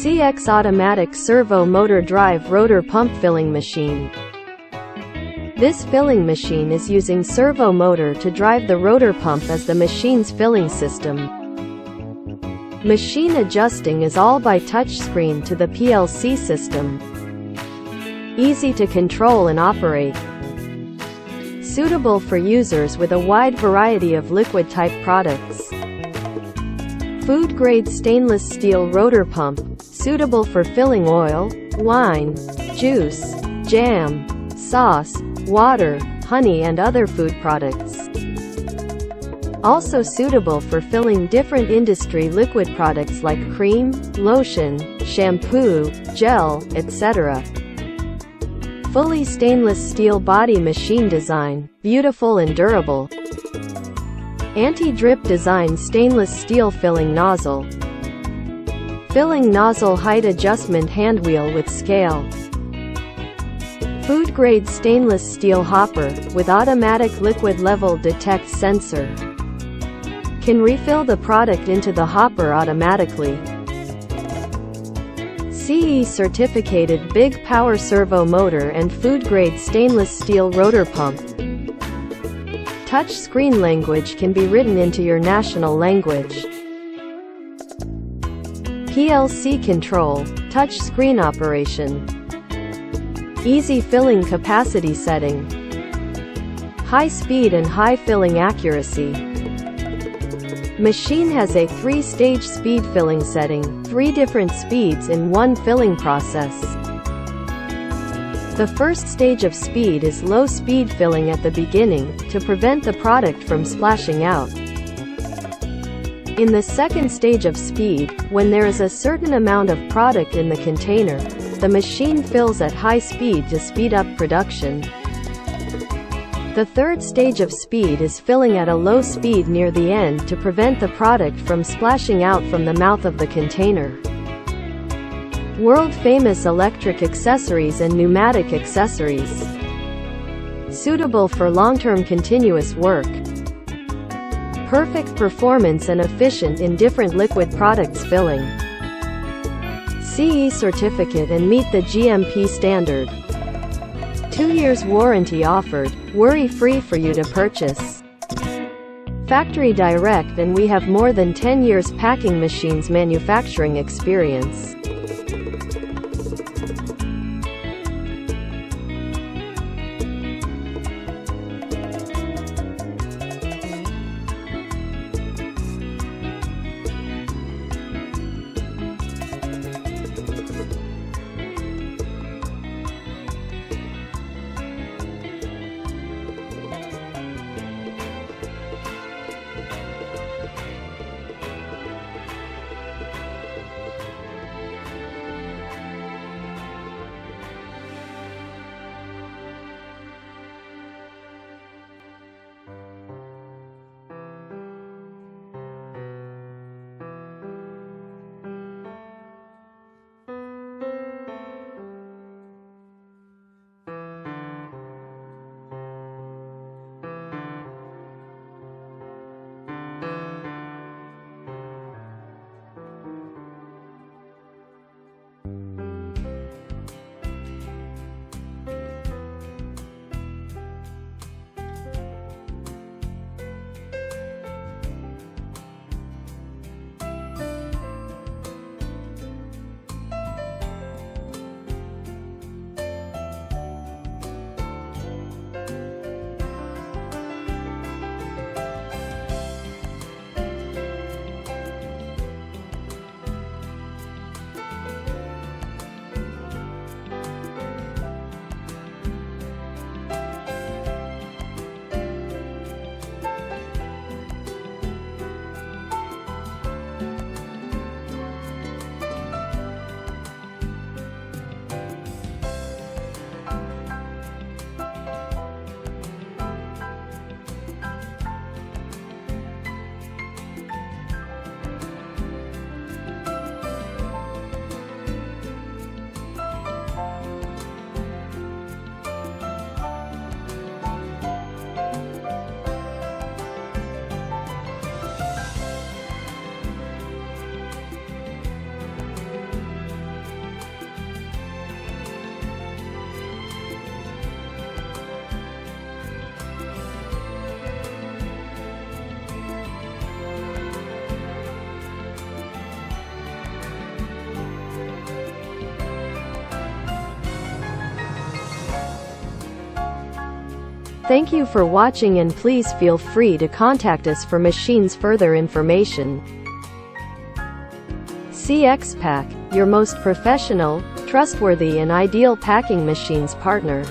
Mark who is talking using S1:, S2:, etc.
S1: CX Automatic Servo Motor Drive Rotor Pump Filling Machine. This filling machine is using servo motor to drive the rotor pump as the machine's filling system. Machine adjusting is all by touchscreen to the PLC system. Easy to control and operate. Suitable for users with a wide variety of liquid-type products. Food-grade stainless steel rotor pump, suitable for filling oil, wine, juice, jam, sauce, water, honey and other food products. Also suitable for filling different industry liquid products like cream, lotion, shampoo, gel, etc. Fully stainless steel body machine design, beautiful and durable. Anti-drip design stainless steel filling nozzle. Filling nozzle height adjustment handwheel with scale. Food-grade stainless steel hopper, with automatic liquid level detect sensor. Can refill the product into the hopper automatically. CE certificated big power servo motor and food-grade stainless steel rotor pump. Touch screen language can be written into your national language. PLC control, touch screen operation. Easy filling capacity setting. High speed and high filling accuracy. Machine has a 3-stage speed filling setting, 3 different speeds in one filling process. The first stage of speed is low speed filling at the beginning, to prevent the product from splashing out. In the second stage of speed, when there is a certain amount of product in the container, the machine fills at high speed to speed up production. The third stage of speed is filling at a low speed near the end to prevent the product from splashing out from the mouth of the container. World-famous electric accessories and pneumatic accessories. Suitable for long-term continuous work. Perfect performance and efficient in different liquid products filling. CE certificate and meet the GMP standard. 2 years warranty offered, worry-free for you to purchase. Factory direct, and we have more than 10 years packing machines manufacturing experience. Thank you for watching, and please feel free to contact us for machines further information. CX Pack, your most professional, trustworthy and ideal packing machines partner.